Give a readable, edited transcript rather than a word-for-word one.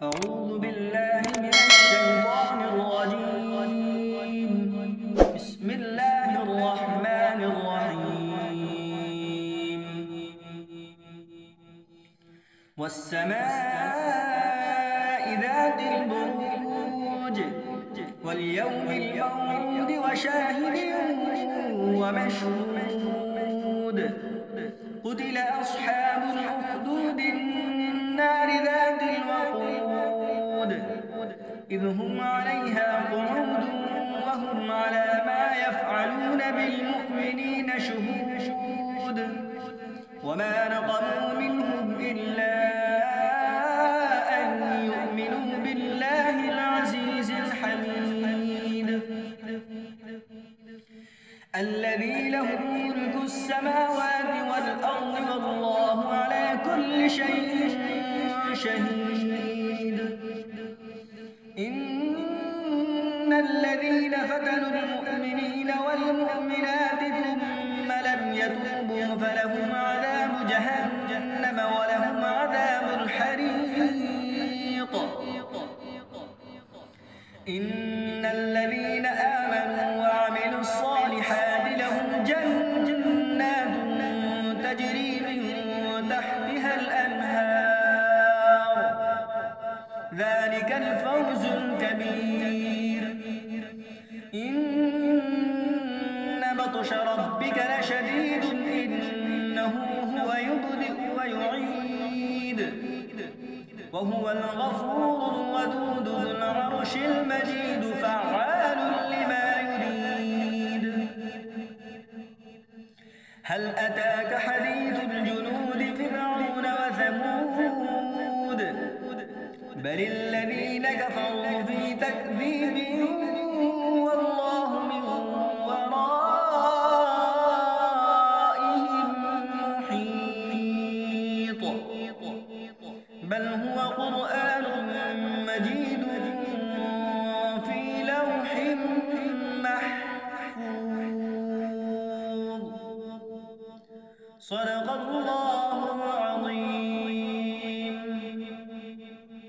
أعوذ بالله من الشيطان الرجيم. بسم الله الرحمن الرحيم. والسماء ذات البروج واليوم الموعود وشاهد ومشهود. قتل أصحاب الأخدود النار ذات الوقود إذ هم عليها قعود وهم على ما يفعلون بالمؤمنين شهود. وما نقموا منهم إلا أن يؤمنوا بالله العزيز الحميد الذي له ملك السماوات والأرض والله على كل شيء شهيد. إن الذين فتنوا المؤمنين والمؤمنات ثم لم يتوبوا فلهم عذاب جهنم ولهم عذاب الحريق. إن الذين آمنوا وعملوا الصالحات لهم جنات تجري من تحتها الأنهار ذلك الفوز الكبير. إن بطش ربك لشديد إنه هو يبدئ ويعيد وهو الغفور الودود ذو العرش المجيد فعال لما يريد. هل أتاك حديث الجنود فرعون وثمود بل الذين كفروا في تكذيب والله من ورائهم محيط. بل هو قرآن مجيد في لوح محفوظ. صدق الله